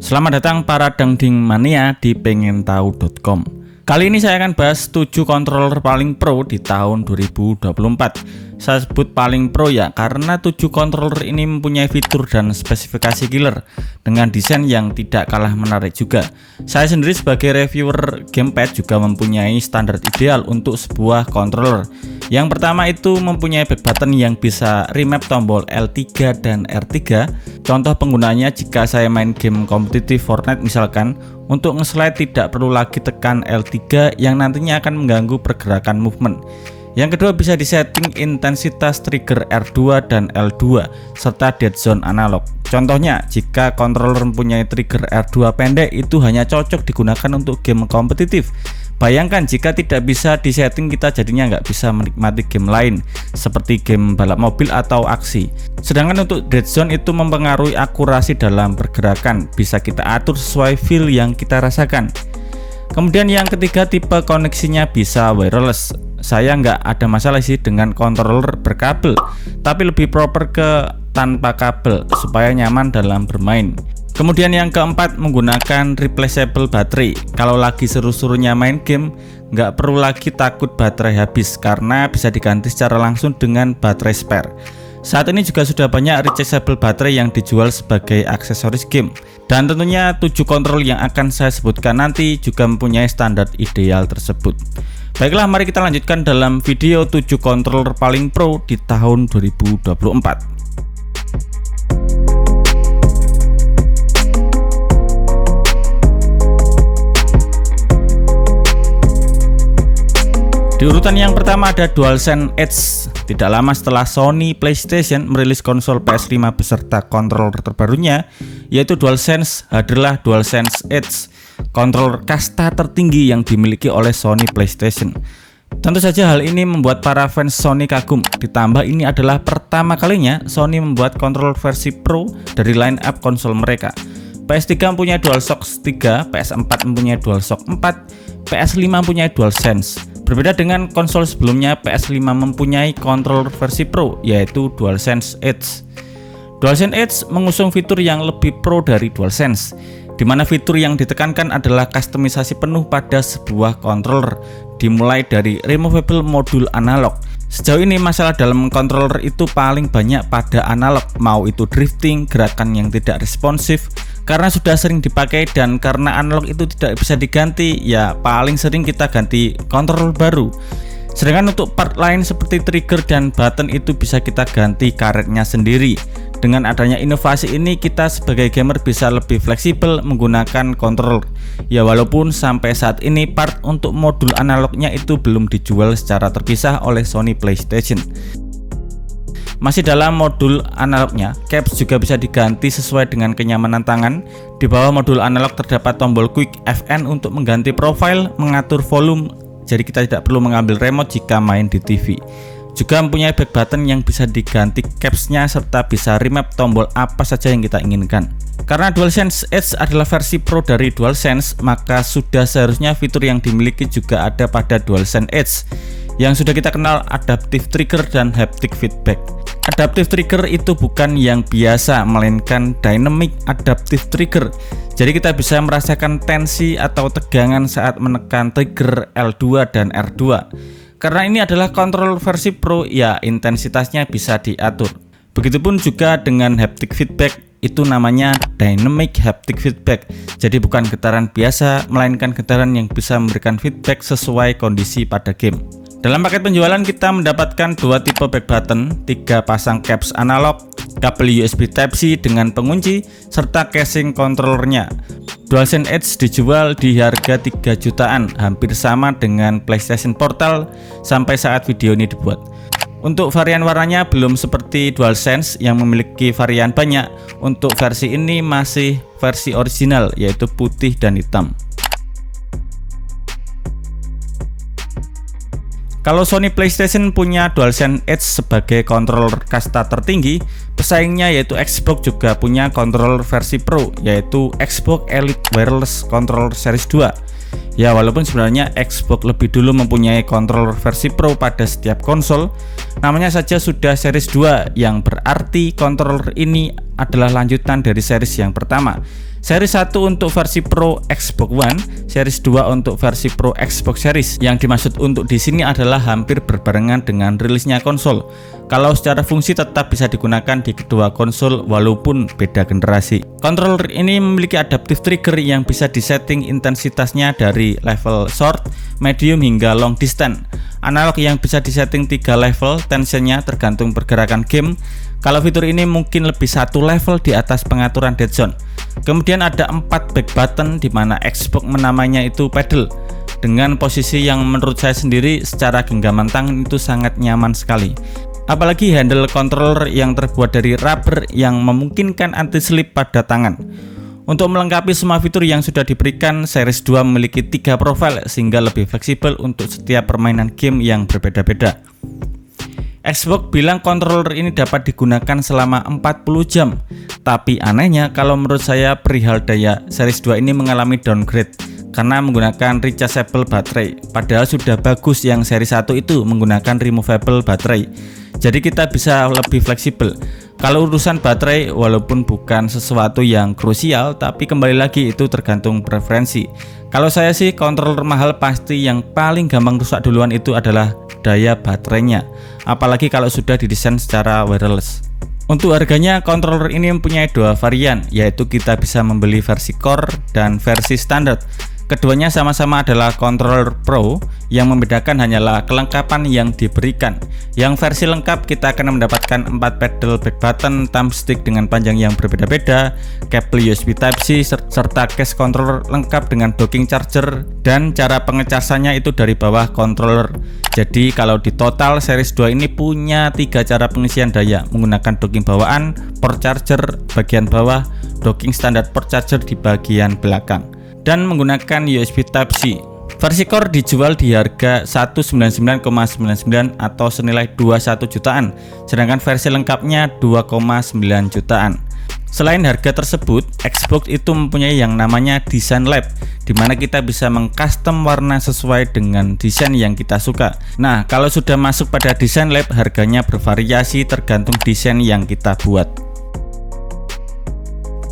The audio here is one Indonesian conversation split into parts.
Selamat datang para dangding mania di pengentahu.com. Kali ini saya akan bahas 7 controller paling pro di tahun 2024. Saya sebut paling pro ya karena 7 controller ini mempunyai fitur dan spesifikasi killer dengan desain yang tidak kalah menarik juga. Saya sendiri sebagai reviewer gamepad juga mempunyai standar ideal untuk sebuah controller. Yang pertama itu mempunyai back button yang bisa remap tombol L3 dan R3. Contoh penggunanya jika saya main game kompetitif Fortnite misalkan, untuk nge-slide tidak perlu lagi tekan L3 yang nantinya akan mengganggu pergerakan movement. Yang kedua, bisa disetting intensitas trigger R2 dan L2 serta dead zone analog. Contohnya, jika controller mempunyai trigger R2 pendek, itu hanya cocok digunakan untuk game kompetitif. Bayangkan jika tidak bisa disetting, kita jadinya nggak bisa menikmati game lain seperti game balap mobil atau aksi. Sedangkan untuk dead zone itu mempengaruhi akurasi dalam pergerakan, bisa kita atur sesuai feel yang kita rasakan. Kemudian yang ketiga, tipe koneksinya bisa wireless. Saya nggak ada masalah sih dengan controller berkabel, tapi lebih proper ke tanpa kabel supaya nyaman dalam bermain. Kemudian yang keempat, menggunakan replaceable baterai. Kalau lagi seru-serunya main game, nggak perlu lagi takut baterai habis karena bisa diganti secara langsung dengan baterai spare. Saat ini juga sudah banyak rechargeable baterai yang dijual sebagai aksesoris game. Dan tentunya 7 kontrol yang akan saya sebutkan nanti juga mempunyai standar ideal tersebut. Baiklah, mari kita lanjutkan dalam video 7 controller paling pro di tahun 2024. Di urutan yang pertama ada DualSense Edge. Tidak lama setelah Sony PlayStation merilis konsol PS5 beserta controller terbarunya, yaitu DualSense, hadirlah DualSense Edge, controller kasta tertinggi yang dimiliki oleh Sony PlayStation. Tentu saja hal ini membuat para fans Sony kagum. Ditambah ini adalah pertama kalinya Sony membuat controller versi Pro dari line up konsol mereka. PS3 mempunyai DualShock 3, PS4 mempunyai DualShock 4, PS5 mempunyai DualSense. Berbeda dengan konsol sebelumnya, PS5 mempunyai controller versi Pro, yaitu DualSense Edge. DualSense Edge mengusung fitur yang lebih pro dari DualSense, di mana fitur yang ditekankan adalah kustomisasi penuh pada sebuah controller, dimulai dari removable modul analog. Sejauh ini masalah dalam controller itu paling banyak pada analog, mau itu drifting, gerakan yang tidak responsif, karena sudah sering dipakai dan karena analog itu tidak bisa diganti, ya paling sering kita ganti controller baru. Sedangkan untuk part lain seperti trigger dan button itu bisa kita ganti karetnya sendiri. Dengan adanya inovasi ini, kita sebagai gamer bisa lebih fleksibel menggunakan controller. Ya walaupun sampai saat ini part untuk modul analognya itu belum dijual secara terpisah oleh Sony PlayStation. Masih dalam modul analognya, caps juga bisa diganti sesuai dengan kenyamanan tangan. Di bawah modul analog terdapat tombol Quick FN untuk mengganti profile, mengatur volume, jadi kita tidak perlu mengambil remote jika main di TV. Juga mempunyai back button yang bisa diganti capsnya serta bisa remap tombol apa saja yang kita inginkan. Karena DualSense Edge adalah versi Pro dari DualSense, maka sudah seharusnya fitur yang dimiliki juga ada pada DualSense Edge, yang sudah kita kenal adaptive trigger dan haptic feedback. Adaptive trigger itu bukan yang biasa, melainkan dynamic adaptive trigger. Jadi kita bisa merasakan tensi atau tegangan saat menekan trigger L2 dan R2. Karena ini adalah controller versi Pro, ya intensitasnya bisa diatur. Begitupun juga dengan haptic feedback, itu namanya dynamic haptic feedback. Jadi bukan getaran biasa, melainkan getaran yang bisa memberikan feedback sesuai kondisi pada game. Dalam paket penjualan kita mendapatkan 2 tipe back button, 3 pasang caps analog, kabel USB Type-C dengan pengunci, serta casing controllernya. DualSense Edge dijual di harga 3 jutaan, hampir sama dengan PlayStation Portal sampai saat video ini dibuat. Untuk varian warnanya belum seperti DualSense yang memiliki varian banyak. Untuk versi ini masih versi original, yaitu putih dan hitam. Kalau Sony PlayStation punya DualSense Edge sebagai controller kasta tertinggi, pesaingnya yaitu Xbox juga punya controller versi Pro, yaitu Xbox Elite Wireless Controller Series 2. Ya walaupun sebenarnya Xbox lebih dulu mempunyai controller versi Pro pada setiap konsol, namanya saja sudah Series 2, yang berarti controller ini adalah lanjutan dari series yang pertama. Series 1 untuk versi Pro Xbox One, series 2 untuk versi Pro Xbox Series. Yang dimaksud untuk di sini adalah hampir berbarengan dengan rilisnya konsol. Kalau secara fungsi tetap bisa digunakan di kedua konsol walaupun beda generasi. Controller ini memiliki adaptive trigger yang bisa disetting intensitasnya dari level short, medium hingga long distance. Analog yang bisa disetting 3 level tensionnya tergantung pergerakan game. Kalau fitur ini mungkin lebih 1 level di atas pengaturan dead zone. Kemudian ada 4 back button di mana Xbox menamanya itu pedal. Dengan posisi yang menurut saya sendiri secara genggaman tangan itu sangat nyaman sekali. Apalagi handle controller yang terbuat dari rubber yang memungkinkan anti-slip pada tangan. Untuk melengkapi semua fitur yang sudah diberikan, Series 2 memiliki 3 profil sehingga lebih fleksibel untuk setiap permainan game yang berbeda-beda. Xbox bilang controller ini dapat digunakan selama 40 jam. Tapi anehnya kalau menurut saya perihal daya, Series 2 ini mengalami downgrade karena menggunakan rechargeable baterai. Padahal sudah bagus yang seri 1 itu menggunakan removable baterai. Jadi kita bisa lebih fleksibel. Kalau urusan baterai walaupun bukan sesuatu yang krusial, tapi kembali lagi itu tergantung preferensi. Kalau saya sih controller mahal pasti yang paling gampang rusak duluan itu adalah daya baterainya. Apalagi kalau sudah didesain secara wireless. Untuk harganya, controller ini mempunyai 2 varian, yaitu kita bisa membeli versi core dan versi standar. Keduanya sama-sama adalah controller Pro, yang membedakan hanyalah kelengkapan yang diberikan. Yang versi lengkap kita akan mendapatkan 4 pedal back button, thumbstick dengan panjang yang berbeda-beda, kabel USB Type-C, serta case controller lengkap dengan docking charger, dan cara pengecasannya itu dari bawah controller. Jadi kalau di total Series 2 ini punya 3 cara pengisian daya menggunakan docking bawaan, port charger bagian bawah, docking standar port charger di bagian belakang, dan menggunakan USB Type-C. Versi core dijual di harga 199,99 atau senilai 21 jutaan, sedangkan versi lengkapnya 2,9 jutaan. Selain harga tersebut, Xbox itu mempunyai yang namanya Design Lab, di mana kita bisa mengcustom warna sesuai dengan desain yang kita suka. Nah, kalau sudah masuk pada Design Lab, harganya bervariasi tergantung desain yang kita buat.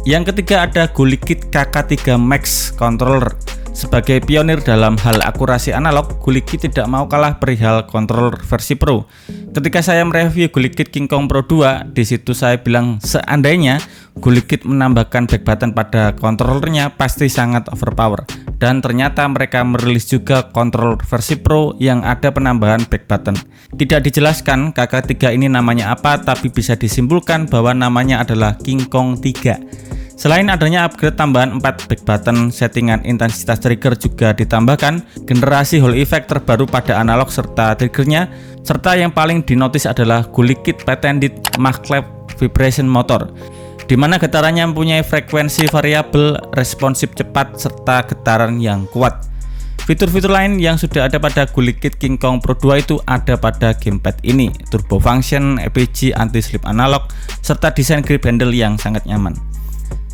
Yang ketiga ada Gulikit KK3 Max Controller. Sebagai pionir dalam hal akurasi analog, Gulikit tidak mau kalah perihal controller versi Pro. Ketika saya mereview Gulikit King Kong Pro 2, di situ saya bilang seandainya Gulikit menambahkan back button pada controllernya pasti sangat overpower. Dan ternyata mereka merilis juga controller versi Pro yang ada penambahan back button. Tidak dijelaskan KK3 ini namanya apa, tapi bisa disimpulkan bahwa namanya adalah King Kong 3. Selain adanya upgrade tambahan 4 back button, settingan intensitas trigger juga ditambahkan, generasi Hall effect terbaru pada analog serta triggernya, serta yang paling dinotis adalah Gulikit Patented Maglev Vibration Motor, di mana getarannya mempunyai frekuensi variabel, responsif cepat, serta getaran yang kuat. Fitur-fitur lain yang sudah ada pada Gulikit King Kong Pro 2 itu ada pada gamepad ini, turbo function, EPG, anti-slip analog, serta desain grip handle yang sangat nyaman.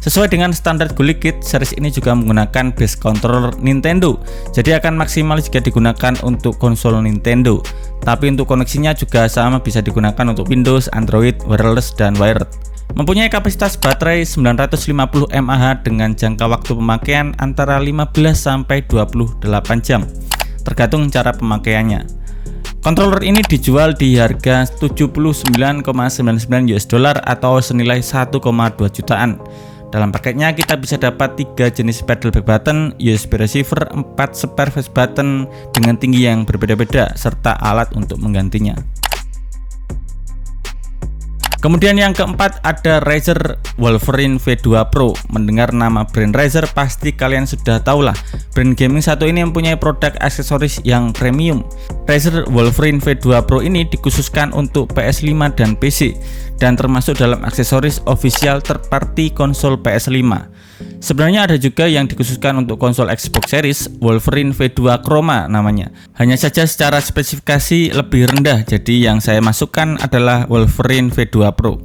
Sesuai dengan standar Gulikit, series ini juga menggunakan base controller Nintendo, jadi akan maksimal jika digunakan untuk konsol Nintendo. Tapi untuk koneksinya juga sama, bisa digunakan untuk Windows, Android, wireless, dan wired. Mempunyai kapasitas baterai 950 mAh dengan jangka waktu pemakaian antara 15-28 jam, tergantung cara pemakaiannya. Controller ini dijual di harga $79,99 atau senilai 1,2 jutaan. Dalam paketnya kita bisa dapat 3 jenis pedal back button, USB receiver, 4 spare face button dengan tinggi yang berbeda-beda, serta alat untuk menggantinya. Kemudian yang keempat ada Razer Wolverine V2 Pro. Mendengar nama brand Razer pasti kalian sudah tahu lah, brand gaming satu ini mempunyai produk aksesoris yang premium. Razer Wolverine V2 Pro ini dikhususkan untuk PS5 dan PC, dan termasuk dalam aksesoris official third party konsol PS5. Sebenarnya ada juga yang dikhususkan untuk konsol Xbox Series, Wolverine V2 Chroma namanya. Hanya saja secara spesifikasi lebih rendah, jadi yang saya masukkan adalah Wolverine V2 Pro.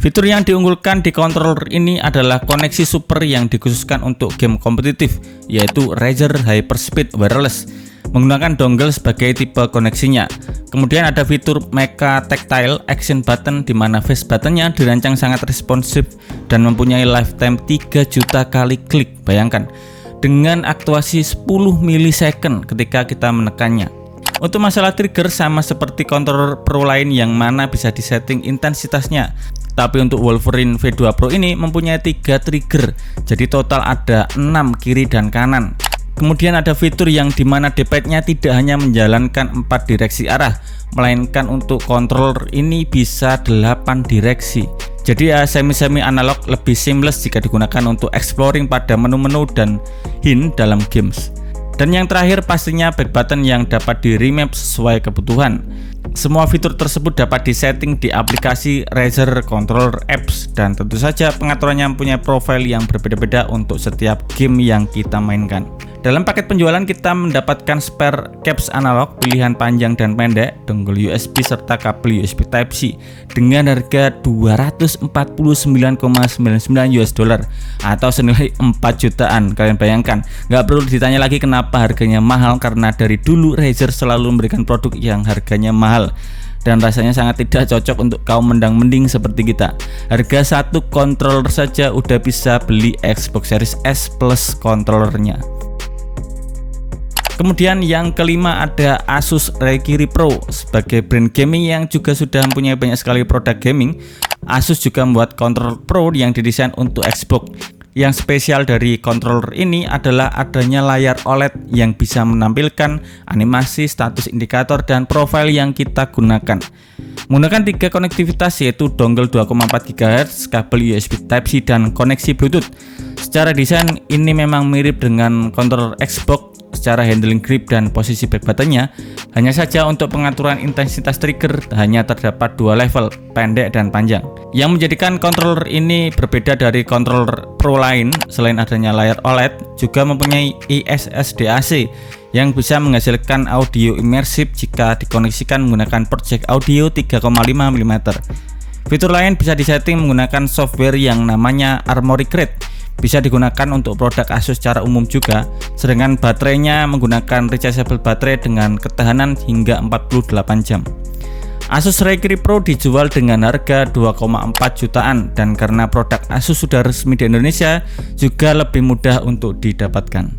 Fitur yang diunggulkan di controller ini adalah koneksi super yang dikhususkan untuk game kompetitif, yaitu Razer Hyperspeed Wireless. menggunakan dongle sebagai tipe koneksinya. Kemudian ada fitur Mecha Tactile Action Button di mana face buttonnya dirancang sangat responsif dan mempunyai lifetime 3 juta kali klik. Bayangkan, dengan aktuasi 10 millisecond ketika kita menekannya. Untuk masalah trigger sama seperti controller Pro lain yang mana bisa disetting intensitasnya. Tapi untuk Wolverine V2 Pro ini mempunyai 3 trigger, jadi total ada 6 kiri dan kanan. Kemudian ada fitur yang dimana D-pad-nya tidak hanya menjalankan 4 direksi arah, melainkan untuk controller ini bisa 8 direksi. Jadi semi-semi analog lebih seamless jika digunakan untuk exploring pada menu-menu dan hint dalam games. Dan yang terakhir pastinya back button yang dapat di remap sesuai kebutuhan. Semua fitur tersebut dapat disetting di aplikasi Razer Controller Apps dan tentu saja pengaturannya mempunyai profil yang berbeda-beda untuk setiap game yang kita mainkan. Dalam paket penjualan kita mendapatkan spare caps analog pilihan panjang dan pendek, dongle USB serta kabel USB Type-C dengan harga $249,99 atau senilai 4 jutaan. Kalian bayangkan, nggak perlu ditanya lagi kenapa harganya mahal, karena dari dulu Razer selalu memberikan produk yang harganya mahal dan rasanya sangat tidak cocok untuk kaum mendang-mending seperti kita. Harga satu controller saja udah bisa beli Xbox Series S plus controllernya. Kemudian yang kelima ada Asus Reikiri Pro. Sebagai brand gaming yang juga sudah mempunyai banyak sekali produk gaming, Asus juga membuat controller Pro yang didesain untuk Xbox. Yang spesial dari controller ini adalah adanya layar OLED yang bisa menampilkan animasi, status indikator, dan profil yang kita gunakan. Menggunakan 3 konektivitas yaitu dongle 2,4 GHz, kabel USB Type-C, dan koneksi Bluetooth. Secara desain ini memang mirip dengan controller Xbox secara handling grip dan posisi back buttonnya. Hanya saja untuk pengaturan intensitas trigger hanya terdapat 2 level, pendek dan panjang. Yang menjadikan controller ini berbeda dari controller Pro lain, selain adanya layar OLED, juga mempunyai ISS-DAC yang bisa menghasilkan audio imersif jika dikoneksikan menggunakan port jack audio 3,5 mm. Fitur lain bisa disetting menggunakan software yang namanya Armoury Crate. Bisa digunakan untuk produk Asus secara umum juga, sedangkan baterainya menggunakan rechargeable baterai dengan ketahanan hingga 48 jam. Asus Reikiri Pro dijual dengan harga 2,4 jutaan dan karena produk Asus sudah resmi di Indonesia juga lebih mudah untuk didapatkan.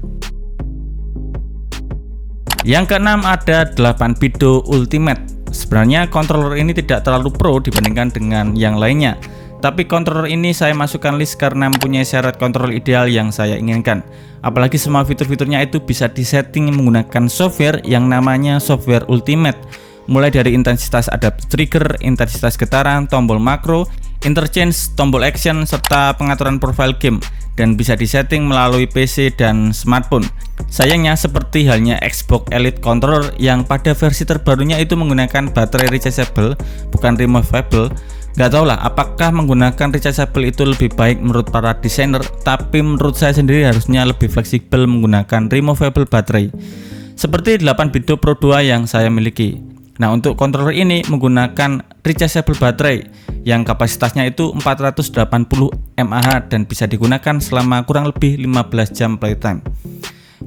Yang keenam ada 8BIDO Ultimate. Sebenarnya controller ini tidak terlalu pro dibandingkan dengan yang lainnya. Tapi controller ini saya masukkan list karena mempunyai syarat kontrol ideal yang saya inginkan. Apalagi semua fitur-fiturnya itu bisa disetting menggunakan software yang namanya software Ultimate. Mulai dari intensitas adaptive trigger, intensitas getaran, tombol makro, interchange, tombol action, serta pengaturan profile game. Dan bisa disetting melalui PC dan smartphone. Sayangnya seperti halnya Xbox Elite Controller yang pada versi terbarunya itu menggunakan baterai rechargeable, bukan removable. Gak tau lah apakah menggunakan rechargeable itu lebih baik menurut para desainer, tapi menurut saya sendiri harusnya lebih fleksibel menggunakan removable baterai seperti 8BIDO Pro 2 yang saya miliki. Nah, untuk controller ini menggunakan rechargeable baterai yang kapasitasnya itu 480 mAh dan bisa digunakan selama kurang lebih 15 jam playtime.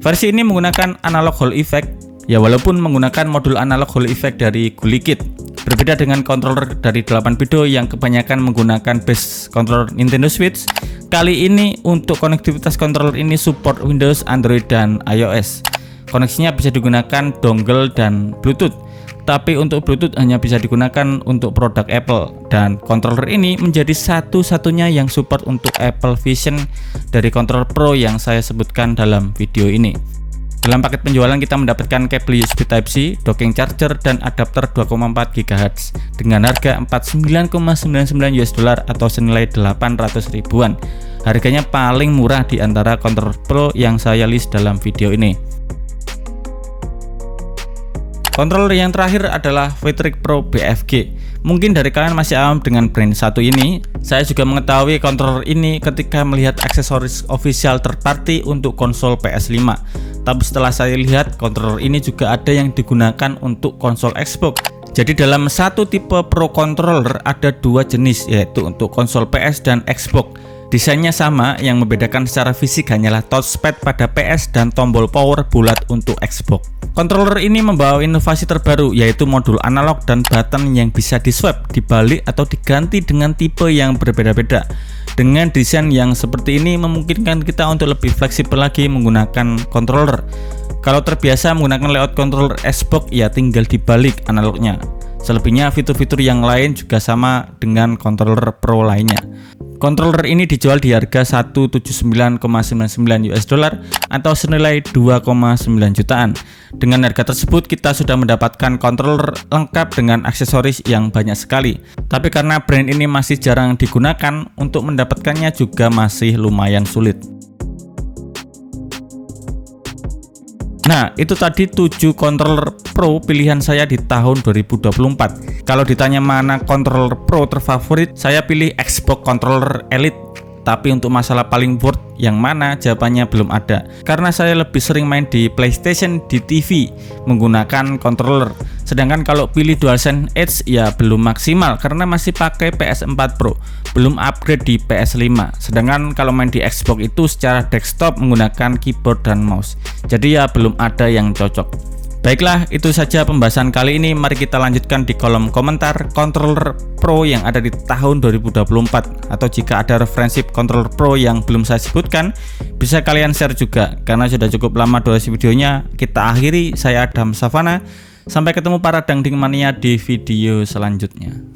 Versi ini menggunakan analog Hall effect, ya walaupun menggunakan modul analog Hall effect dari Gulikit. Berbeda dengan controller dari 8BIDO yang kebanyakan menggunakan base controller Nintendo Switch, kali ini untuk konektivitas controller ini support Windows, Android, dan iOS. Koneksinya bisa digunakan dongle dan Bluetooth, tapi untuk Bluetooth hanya bisa digunakan untuk produk Apple, dan controller ini menjadi satu-satunya yang support untuk Apple Vision dari controller Pro yang saya sebutkan dalam video ini. Dalam paket penjualan kita mendapatkan kabel USB Type-C, docking charger, dan adapter 2,4 GHz dengan harga $49,99 atau senilai 800 ribuan. Harganya paling murah di antara controller Pro yang saya list dalam video ini. Controller yang terakhir adalah Victrix Pro BFG. Mungkin dari kalian masih awam dengan brand satu ini. Saya juga mengetahui controller ini ketika melihat aksesoris official third party untuk konsol PS5. Tapi setelah saya lihat, controller ini juga ada yang digunakan untuk konsol Xbox. Jadi dalam satu tipe Pro controller ada 2 jenis, yaitu untuk konsol PS dan Xbox. Desainnya sama, yang membedakan secara fisik hanyalah touchpad pada PS dan tombol power bulat untuk Xbox. Controller ini membawa inovasi terbaru, yaitu modul analog dan button yang bisa di-swap, dibalik atau diganti dengan tipe yang berbeda-beda. Dengan desain yang seperti ini memungkinkan kita untuk lebih fleksibel lagi menggunakan controller. Kalau terbiasa menggunakan layout controller Xbox, ya tinggal dibalik analognya. Selebihnya fitur-fitur yang lain juga sama dengan controller Pro lainnya. Controller ini dijual di harga 179,99 US dollar atau senilai 2,9 jutaan. Dengan harga tersebut kita sudah mendapatkan controller lengkap dengan aksesoris yang banyak sekali. Tapi karena brand ini masih jarang digunakan, untuk mendapatkannya juga masih lumayan sulit. Nah, itu tadi 7 controller Pro pilihan saya di tahun 2024. Kalau ditanya mana controller Pro terfavorit, saya pilih Xbox Controller Elite. Tapi untuk masalah paling worth yang mana, jawabannya belum ada. Karena saya lebih sering main di PlayStation, di TV menggunakan controller. Sedangkan kalau pilih DualSense Edge ya belum maksimal karena masih pakai PS4 Pro, belum upgrade di PS5. Sedangkan kalau main di Xbox itu secara desktop menggunakan keyboard dan mouse. Jadi ya belum ada yang cocok. Baiklah, itu saja pembahasan kali ini. Mari kita lanjutkan di kolom komentar controller Pro yang ada di tahun 2024. Atau jika ada referensi controller Pro yang belum saya sebutkan, bisa kalian share juga. Karena sudah cukup lama durasi videonya, kita akhiri. Saya Adam Savana. Sampai ketemu para dangding mania di video selanjutnya.